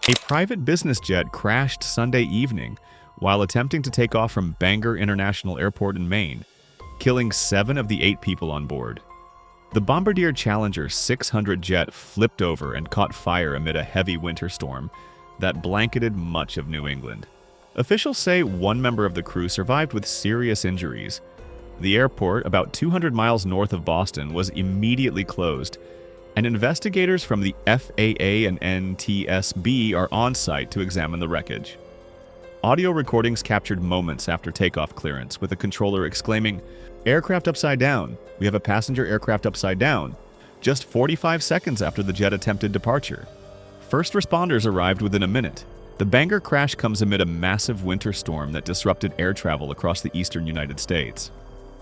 A private business jet crashed Sunday evening while attempting to take off from Bangor International Airport in Maine, killing 7 of the 8 people on board. The Bombardier Challenger 600 jet flipped over and caught fire amid a heavy winter storm that blanketed much of New England. Officials say one member of the crew survived with serious injuries. The airport, about 200 miles north of Boston, was immediately closed, and investigators from the FAA and NTSB are on site to examine the wreckage. Audio recordings captured moments after takeoff clearance, with a controller exclaiming, "Aircraft upside down. We have a passenger aircraft upside down," just 45 seconds after the jet attempted departure. First responders arrived within a minute. The Bangor crash comes amid a massive winter storm that disrupted air travel across the eastern United States.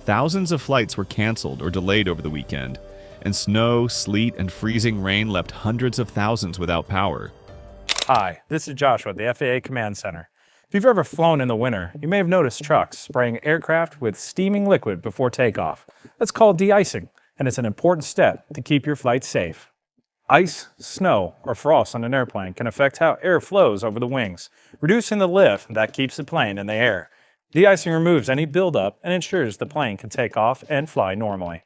Thousands of flights were canceled or delayed over the weekend, and snow, sleet, and freezing rain left hundreds of thousands without power. Hi, this is Joshua at the FAA Command Center. If you've ever flown in the winter, you may have noticed trucks spraying aircraft with steaming liquid before takeoff. That's called de-icing, and it's an important step to keep your flight safe. Ice, snow, or frost on an airplane can affect how air flows over the wings, reducing the lift that keeps the plane in the air. De-icing removes any buildup and ensures the plane can take off and fly normally.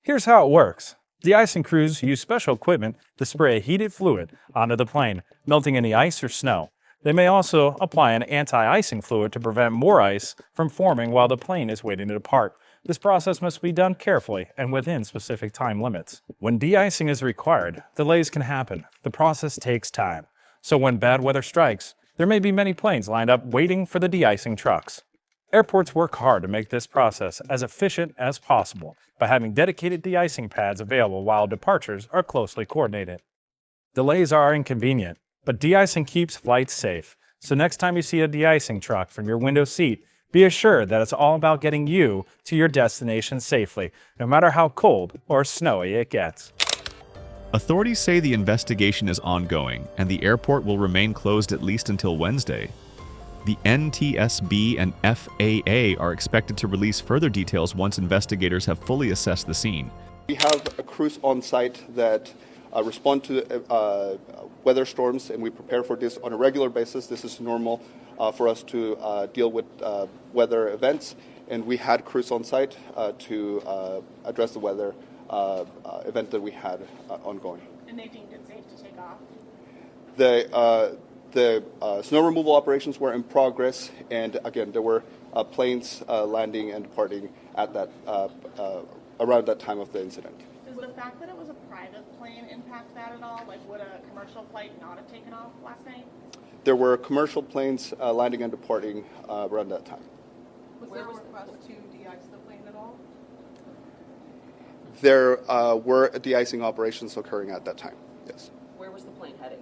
Here's how it works. De-icing crews use special equipment to spray a heated fluid onto the plane, melting any ice or snow. They may also apply an anti-icing fluid to prevent more ice from forming while the plane is waiting to depart. This process must be done carefully and within specific time limits. When de-icing is required, delays can happen. The process takes time. So when bad weather strikes, there may be many planes lined up waiting for the de-icing trucks. Airports work hard to make this process as efficient as possible by having dedicated de-icing pads available while departures are closely coordinated. Delays are inconvenient, but de-icing keeps flights safe. So next time you see a de-icing truck from your window seat, be assured that it's all about getting you to your destination safely, no matter how cold or snowy it gets. Authorities say the investigation is ongoing, and the airport will remain closed at least until Wednesday. The NTSB and FAA are expected to release further details once investigators have fully assessed the scene. We have crews on site that respond to weather storms, and we prepare for this on a regular basis. This is normal for us to deal with weather events, and we had crews on site to address the weather event that we had ongoing. And they deemed it safe to take off? The snow removal operations were in progress, and again, there were planes landing and departing at that around that time of the incident. Does the fact that it was a private plane impact that at all? Like, would a commercial flight not have taken off last night? There were commercial planes landing and departing around that time. Was there a request to de-ice the plane at all? There were de-icing operations occurring at that time, yes. Where was the plane heading?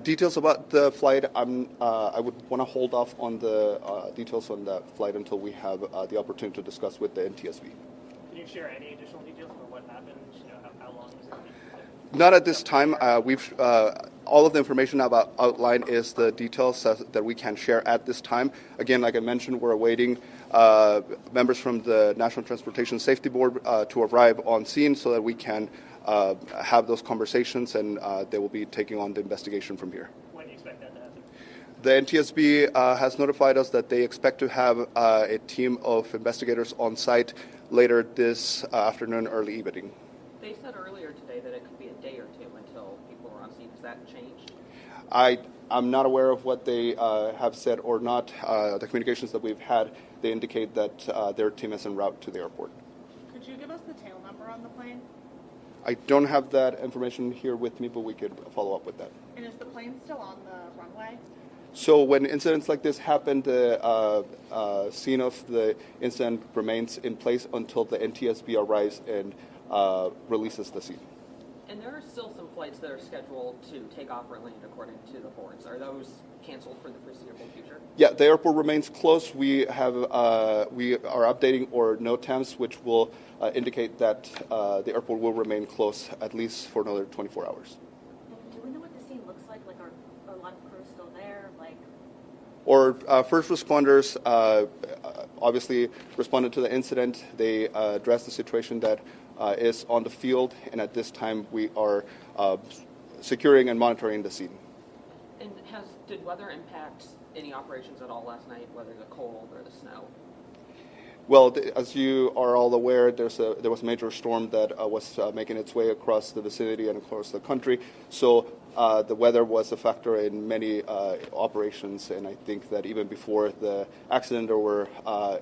Details about the flight, I would want to hold off on the details on that flight until we have the opportunity to discuss with the NTSB. Can you share any additional details about what happened? You know, how long was it? Not at this time. We've all of the information about outline is the details that we can share at this time. Again, like I mentioned, we're awaiting members from the National Transportation Safety Board to arrive on scene so that we can have those conversations, and they will be taking on the investigation from here. When do you expect that to happen? The NTSB has notified us that they expect to have a team of investigators on site later this afternoon, early evening. They said earlier today that it could be a day or two until people are on scene. Has that changed? I'm not aware of what they have said or not. The communications that we've had, they indicate that their team is en route to the airport. Could you give us the tail number on the plane? I don't have that information here with me, but we could follow up with that. And is the plane still on the runway? So when incidents like this happen, the scene of the incident remains in place until the NTSB arrives and releases the scene. And there are still some flights that are scheduled to take off or land according to the boards. Are those canceled for the foreseeable future? Yeah, the airport remains closed. We are updating our NOTAMs, which will indicate that the airport will remain closed at least for another 24 hours. Do we know what the scene looks like? Like, are a lot of crews still there? Like, Or first responders obviously responded to the incident. They addressed the situation that is on the field, and at this time we are securing and monitoring the scene. And did weather impact any operations at all last night, whether the cold or the snow? Well, as you are all aware, there was a major storm that was making its way across the vicinity and across the country. So the weather was a factor in many operations, and I think that even before the accident, there were a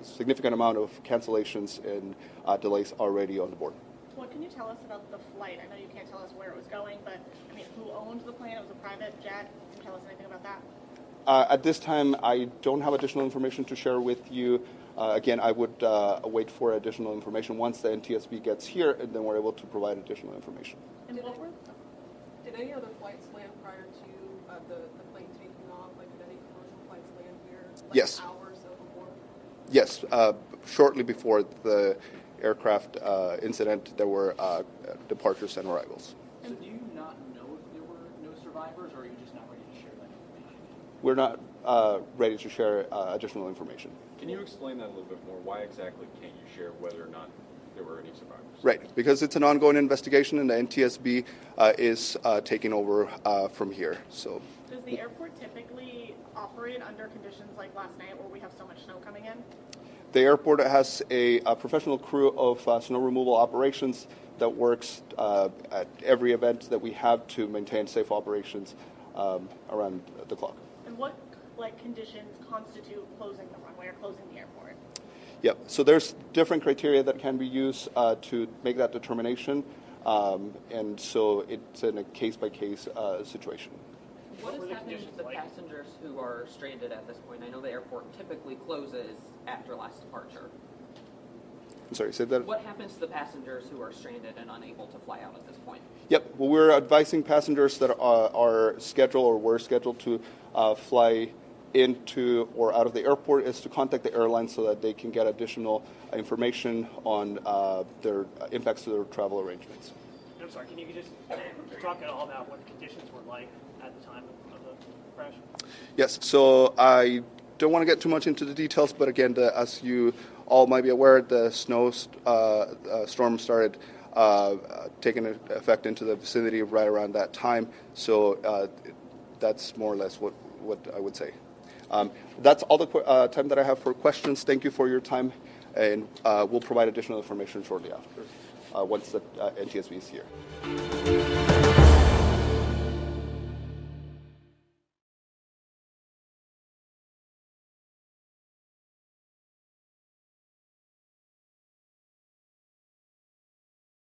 significant amount of cancellations and delays already on the board. What can you tell us about the flight? I know you can't tell us where it was going, but I mean, who owned the plane? It was a private jet. Can you tell us anything about that? At this time, I don't have additional information to share with you. Again, I would wait for additional information once the NTSB gets here, and then we're able to provide additional information. And what were Did any other flights land prior to the plane taking off? Like, did any commercial flights land here? Like Yes. Hours before? Yes, shortly before the aircraft incident, there were departures and arrivals. So do you not know if there were no survivors, or are you just not ready to share that information? We're not ready to share additional information. Can you explain that a little bit more? Why exactly can't you share whether or not there were any survivors? Right, because it's an ongoing investigation, and the NTSB is taking over from here. So, does the airport typically operate under conditions like last night, where we have so much snow coming in? the airport has a professional crew of snow removal operations that works at every event that we have to maintain safe operations around the clock. And what conditions constitute closing the runway or closing the airport? Yep. So there's different criteria that can be used to make that determination, and so it's in a case-by-case situation. What is happening to the passengers who are stranded at this point? I know the airport typically closes after last departure. I'm sorry, say that. What happens to the passengers who are stranded and unable to fly out at this point? Yep. Well, we're advising passengers that are scheduled or were scheduled to fly into or out of the airport is to contact the airline so that they can get additional information on their impacts to their travel arrangements. I'm sorry, can you just talk at all about what the conditions were like at the time of the crash? Yes, so I don't want to get too much into the details, but again, as you all might be aware, the snowstorm started taking effect into the vicinity right around that time, so that's more or less what I would say. That's all the time that I have for questions. Thank you for your time, and we'll provide additional information shortly after, once the NTSB is here.